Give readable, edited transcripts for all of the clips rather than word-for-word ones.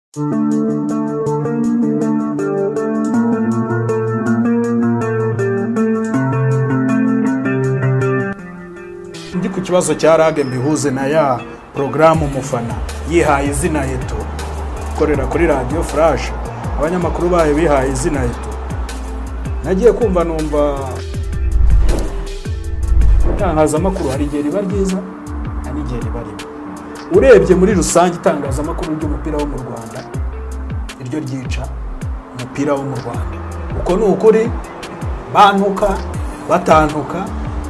Ndi ku kibazo cya rage mbihuze na ya programu umufana yihaye izina Eto korera kuri Radio Flash, abanyamakuru bahe bihaye izina Eto. Nagiye kumva numva itangazamakuru hari igihe riba ryiza hari igihe riba ribi. Urebye muri rusange itangazamakuru ry'umupira wo mu Rwanda iryo ryica umupira wo mu Rwanda. Uko ni ukuri bantuka batantuka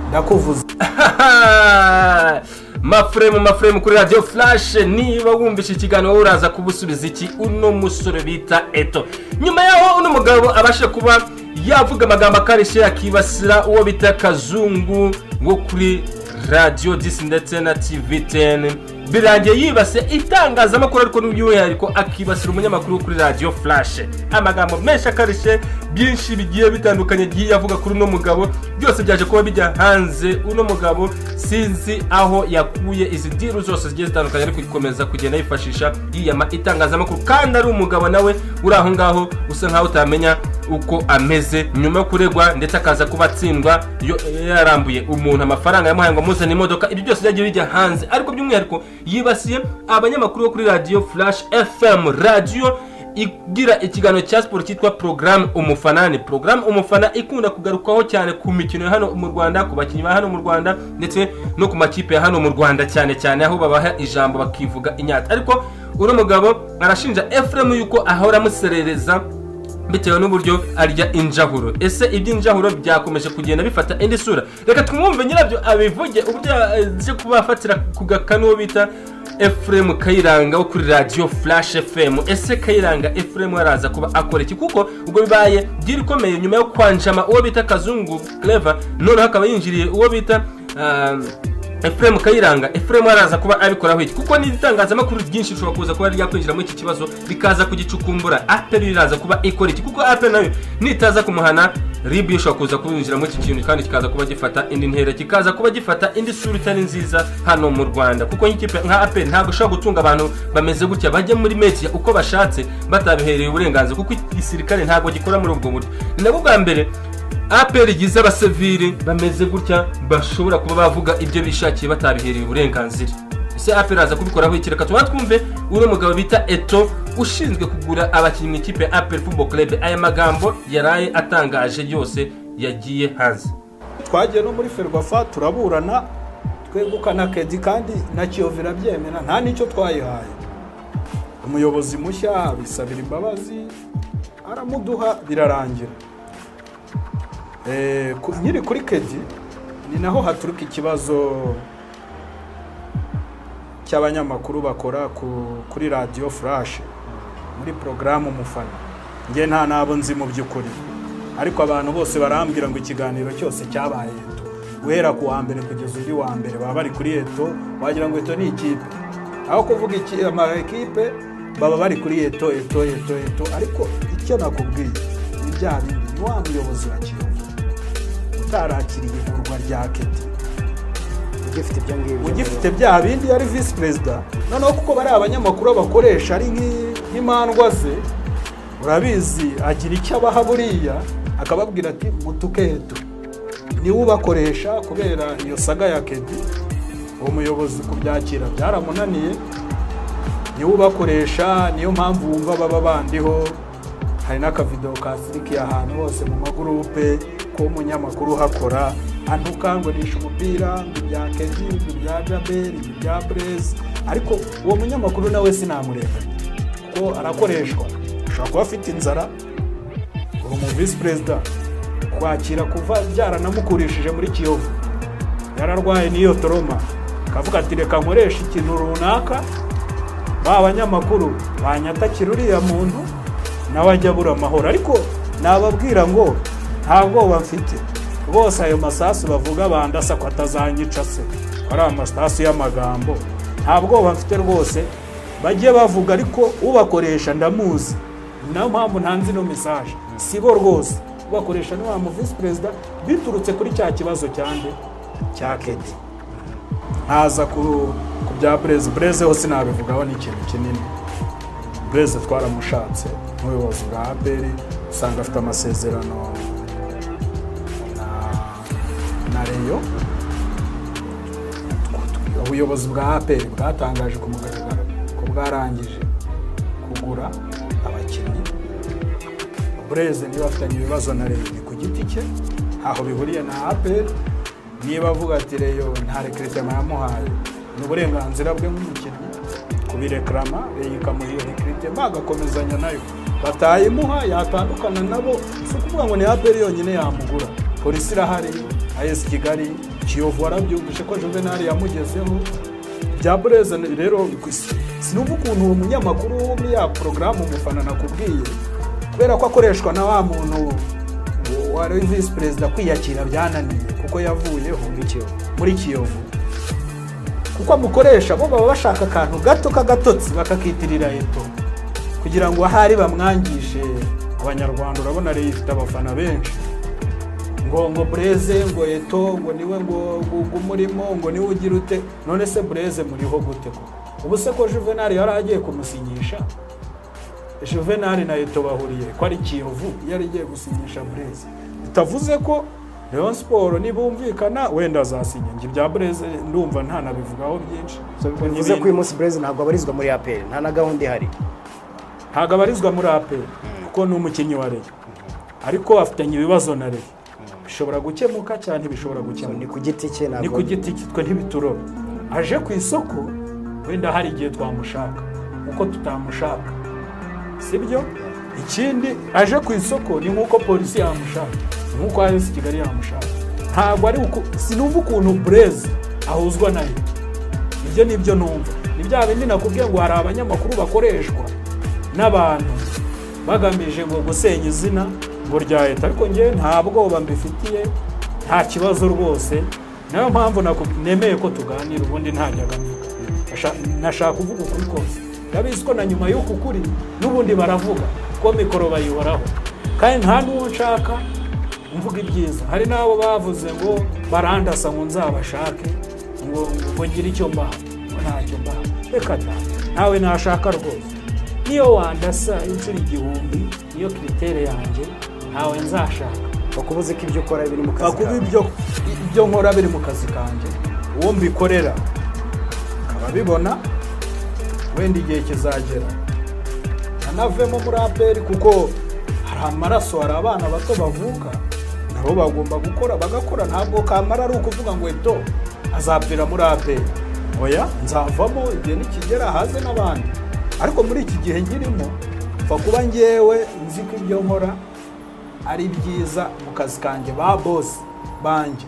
ndakuvuza. Mafremu kuri Radio Flash, niba wumvishe ikiganiro uraza kubusubiza iki uno musore bita Eto. Nyuma yaho uno mugabo abashe kuba yavuga amagambo akarishe akibasira uwo bita Kazungu ngo kuri Radio 10 ndetse na TV10, birangiye yibase itangazamakuru ariko n'ubyuhariko akibasira umunyamakuru kuri Radio Flash. Amagambo menshi akarishe byinshi bigiye bitandukanye giye avuga kuri uno mugabo, byose byaje kuba bijya hanze. Uno mugabo sinzi aho yakuye izi diru zose zigiye zitandukanye ariko ikomeza kugenda yifashisha yiyama itangazamakuru, kandi ari umugabo nawe uri aho ngaho usa nkaho utamenya uko ameze nyuma yo kuregwa ndetse akaza kubatsindwa yarambuye umuntu amafaranga yamuhaye ngo muzane imodoka. Ibyo byose byagiye bijya hanze, ariko by'umwihariko yibasiye abanyamakuru bo kuri Radio Flash FM, radio igira ikiganiro cya sport cyitwa Program Umufana. Ni Program Umufana ikunda kugarukaho cyane ku mikino ya hano mu Rwanda, ku bakinnyi ba hano mu Rwanda ndetse no ku makipe ya hano mu Rwanda cyane aho babaha ijambo bakivuga inyata. Ariko uno mugabo arashinja Ephraim yuko ahora amuserereza bitewe n'uburyo arya injahuro. Ese iby'injahuro byakomeje kugenda bifata indi sura? Reka twumve nyirabyo abivuge uburyo aje kubafatira ku gakano bita Ephraim Kayiranga wo kuri Radio Flash FM. Ese Kayiranga Ephraim araza kuba akora iki? Kuko ubwo bibaye byirikomeye nyuma yo kwanjama uwo bita Kazungu Clever, none hakaba yinjiriye uwo bita Ephraim Kayiranga. Ephraim araza kuba abikoraho iki? Kuko n'itangazamakuru ryinshi ushobora kuza kuba ryakwinjira muri iki kibazo bikaza kugicukumbura. Apple iraza kuba ikora iki? Kuko Apple nayo nitaza kumuhana RIB ishobora kuza kwinjira muri iki kintu kandi kikaza kuba gifata indi ntera, kikaza kuba gifata indi sura itari nziza hano mu Rwanda. Kuko nk'ikipe nka Apple ntabwo ushobora gutunga abantu bameze gutya bajya muri media uko bashatse batabihereye uburenganzira, kuko igisirikare ntabwo gikora muri ubwo buryo. Ni nabwo bwa mbere Apple igize abasivili bameze gutya bashobora kuba bavuga ibyo bishakiye batabihereye uburenganzira. Ese Apple aza kubikoraho iki? Reka twumve uri mugabo bita Eto ushinzwe kugura abakinnyi ikipe Apple Football Club. Aya magambo yaraye atangaje yose yagiye hanze. Twagiye no muri Ferwafa turaburana twegukana Kedi kandi na Kiyovu irabyemera, nta nicyo twayihaye. Umuyobozi mushya bisabira imbabazi aramuduha birarangira. Nyiri kuri Kedi ni naho haturuka ikibazo cy'abanyamakuru bakora kuri Radio Flash muri programu Umufana. Nge nta nabo nzi mu by'ukuri, ariko abantu bose barambwira ngo ikiganiro cyose cyabaye Eto guhera ku wa mbere kugeza undi wa mbere baba bari kuri Eto, wagira ngo Eto ni ikipe. Aho kuvuga ama ekipe baba bari kuri Eto. Ariko icyo nakubwiye ni bya bindi, ni wa muyobozi wa Kiyovu utarakiriye ikorwa rya Kedi ugifite bya bindi yari vice president. Noneho kuko bari abanyamakuru bakoresha ari nk'imandwa ze, urabizi agira icyo abaha buriya akababwira ati mutuke Eto, ni ubakoresha kubera iyo saga ya Kedi. Uwo muyobozi kubyakira byaramunaniye, ni ubakoresha, niyo mpamvu wumva baba bandiho. Hari n'akavideo kasirikiye ahantu hose mu magurupe ko umunyamakuru hakora antukangonisha umupira bya Kedi bya Jabel bya Blaise. Ariko uwo munyamakuru nawe sinamureka kuko arakoreshwa, ushobora kuba afite inzara. Uwo mu vice president kwakira kuva byaranamukurishije muri Kiyovu, yararwaye niyo toroma, kavuga ati reka nkoresha ikintu runaka ba abanyamakuru banyatakira uriya muntu nawe ajya bura amahoro. Ariko nababwira ngo ntabwo bafite bose ayo masasu bavuga bandasa ko atazanyica se, ari amasasu y'amagambo. Ntabwo bafite rwose, bajye bavuga ariko ubakoresha ndamuzi, nayo mpamvu ntanzi no message sibo rwose. Ubakoresha ni wa mu vice president biturutse kuri cya kibazo cyande cya Kedi. Haza ku bya Blaise hose nabivugaho ni ikintu kinini. Blaise twaramushatse n'ubuyobozi bwa APR usanga afite amasezerano na Rayon. Ubuyobozi bwa APR bwatangaje ku mugaragaro ko bwarangije kugura abakinnyi. Blaise niba afitanye ibibazo na Rayon ku giti cye aho bihuriye na APR, niba avuga ati Rayon nta recrutement yamuhaye n'uburenganzira bwe nk'umukinnyi kubireklama, ikamuha recrutement agakomezanya nayo, batayimuha yatandukana nabo. Si ukuvuga ngo ni APR yonyine yamugura, polisi irahari, AS Kigali, Kiyovu warabyumvise ko Juvenal yamugezeho. Bya Blaise rero sinumva ukuntu uwo munyamakuru wo muri ya programme umufana nakubwiye, kubera ko akoreshwa na wa muntu wari vice president kwiyakira byananiye kuko yavuyeho muri Kiyovu, kuko amukoresha bo baba bashaka akantu gato kagatotsi bakakitirira Eto kugira ngo ahari bamwangishe abanyarwanda. Urabona rero ifite abafana benshi, ngo Blaise ngo Eto ngo niwe ngo umurimo ngo niwe ugira ute. None se Blaise muriho gute ko ubu se ko Juvenal yari agiye kumusinyisha? Juvenal na Eto bahuriye ko ari Kiyovu yari agiye gusinyisha Blaise, bitavuze ko Rayon Sport nibumvikana wenda azasinya. Ngi bya Blaise ndumva nta nabivugaho byinshi, bivuze ko uyu munsi Blaise ntabwo abarizwa muri APR, nta na gahunda ihari. Ntabwo abarizwa muri APR kuko ni umukinnyi wa Rayon, ariko afitanye ibibazo na Rayon. Bishobora gukemuka cyane, bishobora gukemuka. Ni ku giti cye ntabwo. Ni ku giti twe ntibituro. Aje ku isoko wenda hari igihe twamushaka uko tutamushaka, sibyo? Ikindi aje ku isoko ni nkuko polisi yamushaka, nkuko AS Kigali yamushaka. Ntabwo ari uko sinumva ukuntu Blaise ahuzwa nayo. Ibyo nibyo numva. Ni bya bindi nakubwiye ngo hari abanyamakuru bakoreshwa n'abantu bagamije ngo gusenya izina ngo rya Leta, ariko nge ntabwo bambifitiye, nta kibazo rwose. Nayo mpamvu nemeye ko tuganira, ubundi ntajyaga mvuga. Nashaka kuvuga ukuri kose. Ndabizi ko na nyuma y'uku kuri n'ubundi baravuga ko mikoro bayihoraho, kandi nta n'uwo nshaka mvuga ibyiza. Hari n'abo bavuze ngo barandasa ngo nzabashake ngo ngire icyo mbaha, ntacyo mbaha. Reka ntawe nashaka rwose. Niyo wandasa inshuro igihumbi niyo kritere yanjye, ntawe nzashaka. Bakubuze ko ibyo ukora biri mu kazi kawe. Ibyo nkora biri mu kazi kanjye, uwo mbikorera akababibona, wenda igihe kizagera anavemo muri APR, kuko hari amaraso, hari abana bato bavuka nabo bagomba gukora bagakora. Ntabwo kamara ari ukuvuga ngo Eto azapfira muri APR, oya nzavamo igihe nikigera haze n'abandi. Ariko muri iki gihe ngirimo mfa kuba ngewe nzi ko ibyo nkora ari byiza mu kazi kanjye. Ba boss banjye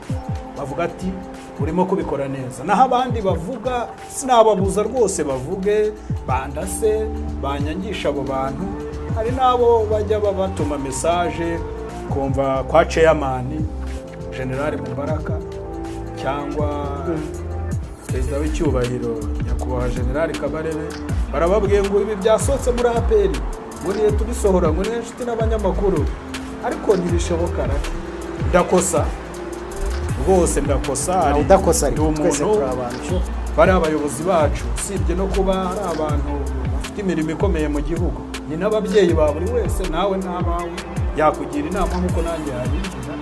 bavuga ati urimo kubikora neza, naho abandi bavuga sinababuza rwose bavuge, bandase banyangisha abo bantu. Hari nabo bajya babatuma message kumva kwa chairman General Mubaraka cyangwa perezida w'icyubahiro nyakubahwa General Kabarebe, barababwiye ngo ibi byasohotse muri APR ngo niye tubisohora ngo n'inshuti n'abanyamakuru, ariko ntibishoboka. Ndakosa rwose, ndakosa. Ari udakosa, twese turi abantu. Bari abayobozi bacu, usibye no kuba ari abantu bafite imirimo ikomeye mu gihugu, ni n'ababyeyi ba buri wese. Nawe n'abawe yakugira inama nk'uko nanjye yabigira.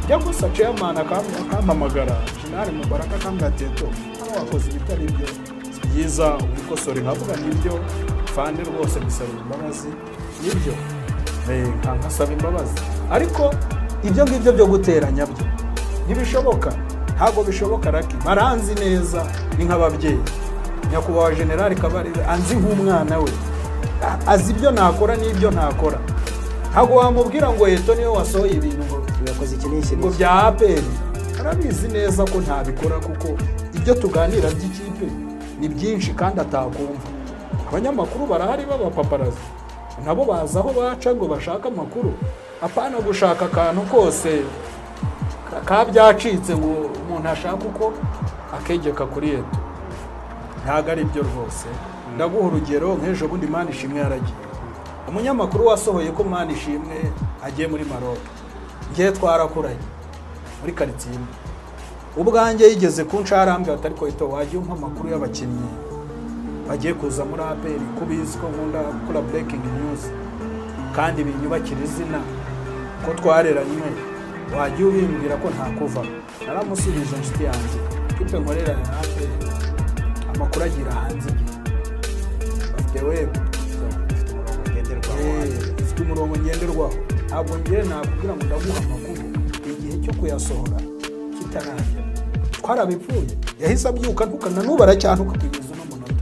Jya gusa chairman akampamagara General Mubaraka akambwira ati Eto hano wakoze ibitari byo byiza, ubikosore. Nkavuga nibyo fande rwose bisaba imbabazi, nibyo nkasaba imbabazi. Ariko ibyo ngibyo byo guteranya byo ntibishoboka, ntabwo bishoboka. Raki baranzi neza, ni nk'ababyeyi. Nyakubahwa General Kabarebe anzi nk'umwana we, azi ibyo nakora n'ibyo ntakora. Ntabwo wamubwira ngo Eto niwe wasohoye ibintu ngo yakoze iki ngo bya APR. Arabizi neza ko ntabikora, kuko ibyo tuganira by'ikipe ni byinshi kandi atakumva. Abanyamakuru barahari b'abapaparazi, nabo baza aho baca ngo bashaka amakuru, apana gushaka akantu kose kabyacitse ngo umuntu ashaka uko akegeka kuri Eto. Ntabwo ari byo rwose. Ndaguha urugero nk'ejo bundi Manishimwe yaragiye, umunyamakuru wasohoye ko Manishimwe agiye muri Maroc. Ngiye twarakuranye muri quartier ubwanjye yigeze kuncarambye atari ko Eto wagiye umpa amakuru y'abakinnyi bagiye kuza muri APR kubizi ko nkunda gukora breaking news kandi binyubakira izina ko twareranywe wagiye ubimbwira ko nta kuva naramusubije inshuti yanjye kipe nkorera ya APR amakuru agira hanze bafite web ifite umurongo ngenderwaho ntabwo ngiye nakubwira ngo ndaguha amakuru igihe cyo kuyasohora kitarajya twarabipfuye yahise abyuka ntukana nubara cyane ukakigeza no munota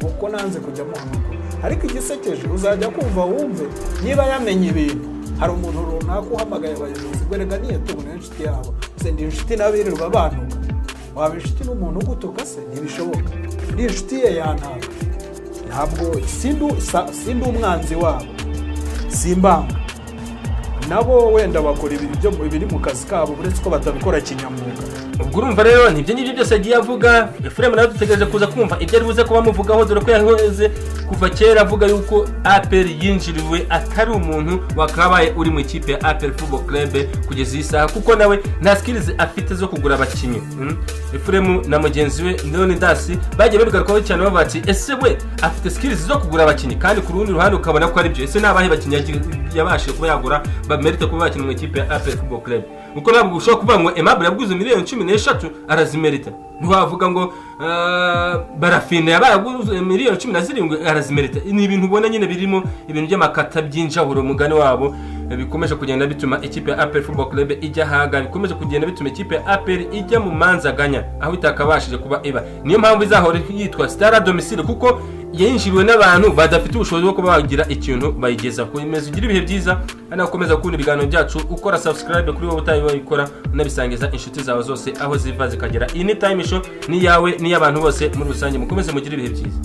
kuko nanze kujya mu amakuru ariko igisekeje uzajya kumva wumve niba yamenye ibintu hari umuntu runaka uhamagaye abayobozi gwerega niye tubona inshuti yabo se ndi inshuti nabirirwa bantuka waba inshuti n'umuntu ugutuka se ntibishoboka ndi inshuti ye yantaka ntabwo sindu umwanzi wabo simbanga nabo wenda bakora ibintu biri mu kazi kabo uretse ko batabikora kinyamwuga ubwo urumva rero ntibyo ngibyo byose agiye avuga Ephraim nawe dutegereje kuza kumva ibyo ari buze kuba muvugaho dore ko yahoze kuva kera avuga yuko APR yinjiriwe atari umuntu wakabaye uri mu ikipe ya APR Football Club kugeza iyi saha kuko nawe nta skills afite zo kugura abakinnyi Ephraim na mugenzi we Leonidas bagiye babigarukaho cyane bavuga ati ese we afite skills zo kugura abakinnyi kandi ku rundi ruhande ukabona ko ari byo ese nabahe bakinnyi yabashije kuba yagura bamerite kuba bakina mu ikipe ya APR Football Club uko ntabwo ushobora kuvuga ngo Aimable yaguze miliyoni 13 arazimerita ntiwavuga ngo Barafine yabaguze miliyoni 17 arazimerita ni ibintu ubona nyine birimo ibintu by'amakata by'injahuro mugani wabo bikomeje kugenda bituma ikipe ya APR Football Club ijya haga bikomeje kugenda bituma ikipe ya APR ijya mu manzaganya aho itakabashije kuba iba niyo mpamvu izahora yitwa Star Domicile kuko yinjiriwe n'abantu badafite ubushobozi bwo kuba bagira ikintu bayigeza ku imeze ugira ibihe byiza hano ukomeza kubona ibiganiro byacu ukora subscribe kuri wowe utayibikora unabisangiza inshuti zawe zose aho ziva zikagera iyi ni time show ni yawe ni y'abantu bose muri rusange mukomeze mugire ibihe byiza